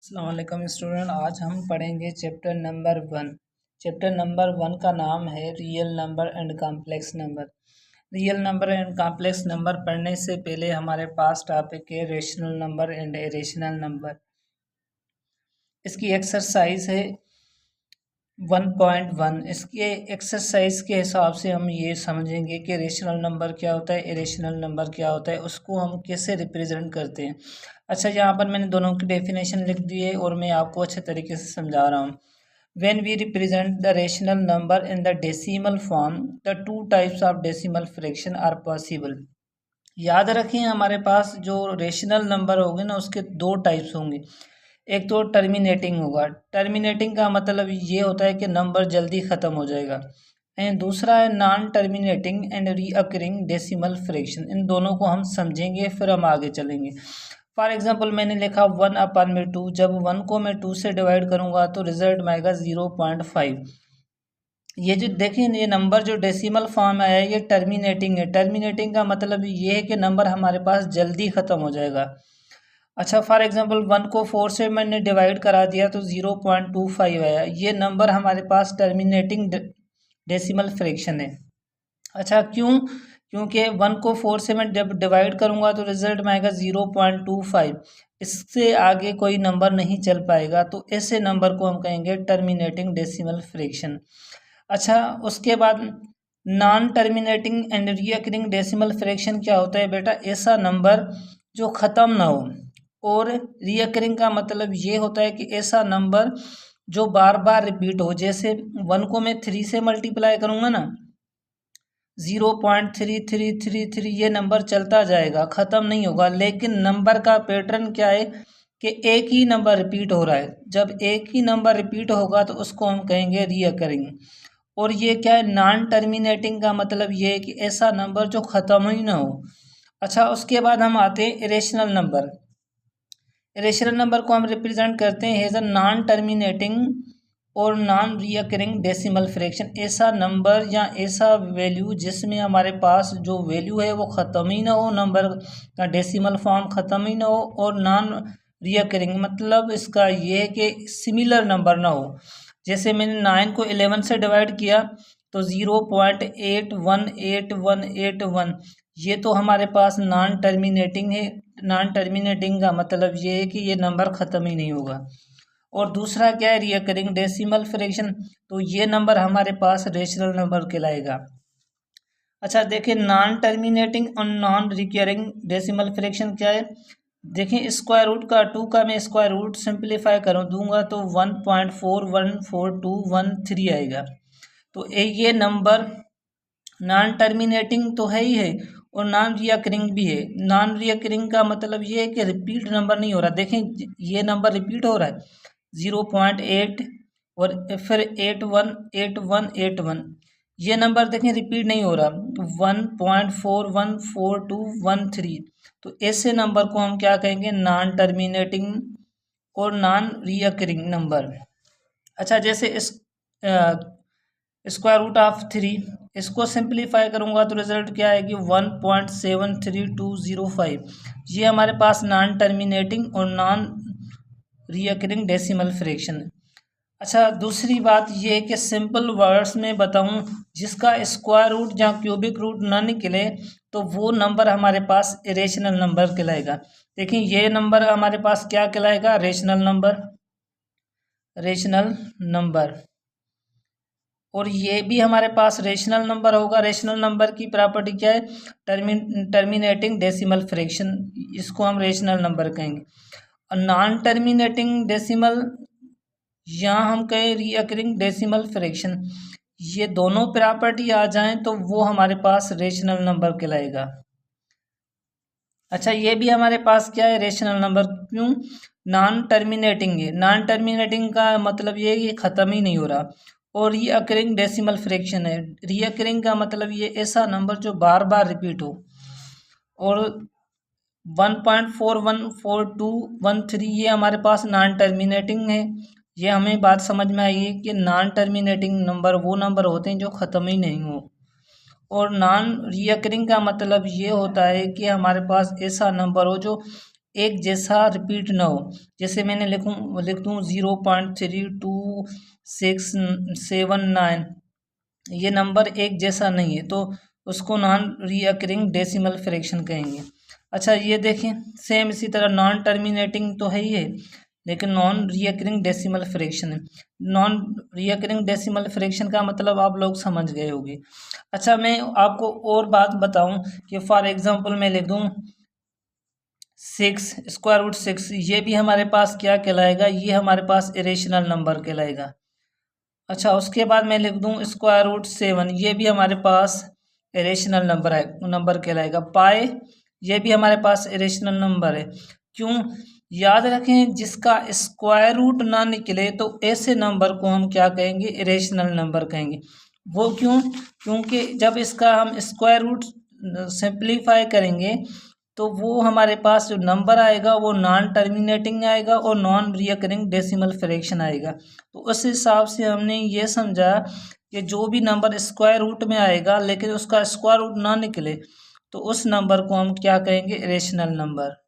अस्सलाम वालेकुम स्टूडेंट। आज हम पढ़ेंगे चैप्टर नंबर 1। चैप्टर नंबर 1 का नाम है real number and complex number. Real number and complex number पढ़ने से पहले हमारे पास टॉपिक है rational number and irrational number. इसकी एक्सरसाइज है 1.1। इसके एक्सरसाइज के हिसाब से हम ये समझेंगे कि रेशनल नंबर क्या होता है, इरेशनल नंबर क्या होता है, उसको हम कैसे रिप्रेजेंट करते हैं। अच्छा, यहाँ पर मैंने दोनों की डेफिनेशन लिख दी है और मैं आपको अच्छे तरीके से समझा रहा हूँ। When we represent the rational number in the decimal form, the two types of decimal fraction are possible। याद रखें, हमारे पास जो रेशनल नंबर होंगे ना, उसके दो टाइप्स होंगे। एक तो टर्मिनेटिंग होगा। टर्मिनेटिंग का मतलब ये होता है कि नंबर जल्दी ख़त्म हो जाएगा। एंड दूसरा है non terminating and recurring decimal fraction. इन दोनों को हम समझेंगे, फिर हम आगे चलेंगे। फॉर एग्जांपल मैंने लिखा 1/2। जब 1 को मैं 2 से डिवाइड करूँगा तो रिजल्ट में आएगा 0.5। ये जो देखिए, ये नंबर जो डेसिमल फॉर्म में आया है ये टर्मिनेटिंग है। टर्मिनेटिंग का मतलब ये है कि नंबर हमारे पास जल्दी ख़त्म हो जाएगा। अच्छा, फॉर एग्जांपल 1 को 4 से मैंने डिवाइड करा दिया तो 0.25 आया। ये नंबर हमारे पास टर्मिनेटिंग डेसिमल फ्रैक्शन है। अच्छा, क्योंकि 1 को 4 से मैं जब डिवाइड करूँगा तो रिजल्ट में आएगा 0.25। इससे आगे कोई नंबर नहीं चल पाएगा, तो ऐसे नंबर को हम कहेंगे टर्मिनेटिंग डेसिमल फ्रैक्शन। अच्छा, उसके बाद non terminating and recurring decimal fraction क्या होता है बेटा? ऐसा नंबर जो ख़त्म ना हो। और रीअकरिंग का मतलब ये होता है कि ऐसा नंबर जो बार बार रिपीट हो। जैसे 1 को मैं 3 से मल्टीप्लाई करूँगा ना, 0.3333 ये नंबर चलता जाएगा, ख़त्म नहीं होगा। लेकिन नंबर का पैटर्न क्या है कि एक ही नंबर रिपीट हो रहा है। जब एक ही नंबर रिपीट होगा तो उसको हम कहेंगे रीअकरिंग। और ये क्या है? नॉन टर्मिनेटिंग का मतलब ये है कि ऐसा नंबर जो ख़त्म ही ना हो। अच्छा, उसके बाद हम आते हैं इरेशनल नंबर। इरेशनल नंबर को हम रिप्रेजेंट करते हैं एज अ नॉन टर्मिनेटिंग और नॉन रीअकरिंग डेसिमल फ्रैक्शन। ऐसा नंबर या ऐसा वैल्यू जिसमें हमारे पास जो वैल्यू है वो ख़त्म ही ना हो, नंबर का डेसिमल फॉर्म ख़त्म ही ना हो। और नॉन रीअकरिंग मतलब इसका ये है कि सिमिलर नंबर ना हो। जैसे मैंने 9 को 11 से डिवाइड किया तो 0.818181, ये तो हमारे पास नॉन टर्मिनेटिंग है। नॉन टर्मिनेटिंग का मतलब ये है कि ये नंबर ख़त्म ही नहीं होगा। और दूसरा क्या है? Recurring decimal fraction. तो ये नंबर हमारे पास रेशनल नंबर कहलाएगा। अच्छा, देखिए नॉन टर्मिनेटिंग और नॉन रिकरिंग डेसिमल फ्रैक्शन क्या है। देखिए, स्क्वायर रूट का 2 का मैं स्क्वायर रूट सिंप्लीफाई करूँ दूंगा तो 1.414213 आएगा। तो ये नंबर नॉन टर्मिनेटिंग तो है ही है और नॉन रिकरिंग भी है। नॉन रिकरिंग का मतलब ये है कि रिपीट नंबर नहीं हो रहा। देखें, ये नंबर रिपीट हो रहा है 0.8 और फिर 818181। ये नंबर देखें रिपीट नहीं हो रहा 1.414213। तो ऐसे नंबर को हम क्या कहेंगे? नॉन टर्मिनेटिंग और नॉन रिकरिंग नंबर। अच्छा, जैसे इस स्क्वायर रूट ऑफ 3, इसको सिंप्लीफाई करूँगा तो रिजल्ट क्या आएगी? 1.73205। ये हमारे पास नॉन टर्मिनेटिंग और नॉन रिकरिंग डेसिमल फ्रैक्शन है। अच्छा, दूसरी बात ये है कि सिंपल वर्ड्स में बताऊं, जिसका स्क्वायर रूट या क्यूबिक रूट ना निकले तो वो नंबर हमारे पास इरेशनल नंबर कहलाएगा। देखिए, ये नंबर हमारे पास क्या कहलाएगा? Rational number. Rational number. और ये भी हमारे पास रेशनल नंबर होगा। रेशनल नंबर की प्रॉपर्टी क्या है? टर्मिनेटिंग डेसिमल फ्रैक्शन, इसको हम रेशनल नंबर कहेंगे। और नॉन टर्मिनेटिंग डेसिमल या हम कहें रीअकरिंग डेसिमल फ्रैक्शन, ये दोनों प्रॉपर्टी आ जाएं तो वो हमारे पास रेशनल नंबर कहलाएगा। अच्छा, ये भी हमारे पास क्या है? Rational number. क्यों? नॉन टर्मिनेटिंग है। नॉन टर्मिनेटिंग का मतलब ये है कि ख़त्म ही नहीं हो रहा। और रीअकरिंग डेसिमल फ्रैक्शन है। रीअकरिंग का मतलब ये ऐसा नंबर जो बार बार रिपीट हो। और 1.414213 ये हमारे पास नॉन टर्मिनेटिंग है। ये हमें बात समझ में आई है कि नॉन टर्मिनेटिंग नंबर वो नंबर होते हैं जो ख़त्म ही नहीं हो। और नॉन रिकरिंग का मतलब ये होता है कि हमारे पास ऐसा नंबर हो जो एक जैसा रिपीट ना हो। जैसे मैंने लिख दूँ 0.326679, ये नंबर एक जैसा नहीं है तो उसको नॉन रीअकरिंग डेसिमल फ्रैक्शन कहेंगे। अच्छा ये देखें, सेम इसी तरह नॉन टर्मिनेटिंग तो है ही है, लेकिन नॉन रीअकरिंग डेसिमल फ्रैक्शन है। नॉन रीअकरिंग डेसिमल फ्रैक्शन का मतलब आप लोग समझ गए होंगे। अच्छा मैं आपको और बात बताऊं कि फॉर एग्जांपल मैं लिख दूं 6 स्क्वायर रूट 6, ये भी हमारे पास क्या कहलाएगा, ये हमारे पास इरेशनल नंबर कहलाएगा। अच्छा उसके बाद मैं लिख दूं स्क्वायर रूट 7, ये भी हमारे पास इरेशनल नंबर कहलाएगा। पाई, ये भी हमारे पास इरेशनल नंबर है। क्यों? याद रखें, जिसका स्क्वायर रूट ना निकले तो ऐसे नंबर को हम क्या कहेंगे, इरेशनल नंबर कहेंगे। वो क्यों? क्योंकि जब इसका हम स्क्वायर रूट सिंप्लीफाई करेंगे तो वो हमारे पास जो नंबर आएगा वो नॉन टर्मिनेटिंग आएगा और नॉन रिकरिंग डेसिमल फ्रैक्शन आएगा। तो उस हिसाब से हमने ये समझा कि जो भी नंबर स्क्वायर रूट में आएगा लेकिन उसका स्क्वायर रूट ना निकले तो उस नंबर को हम क्या कहेंगे, इरेशनल नंबर।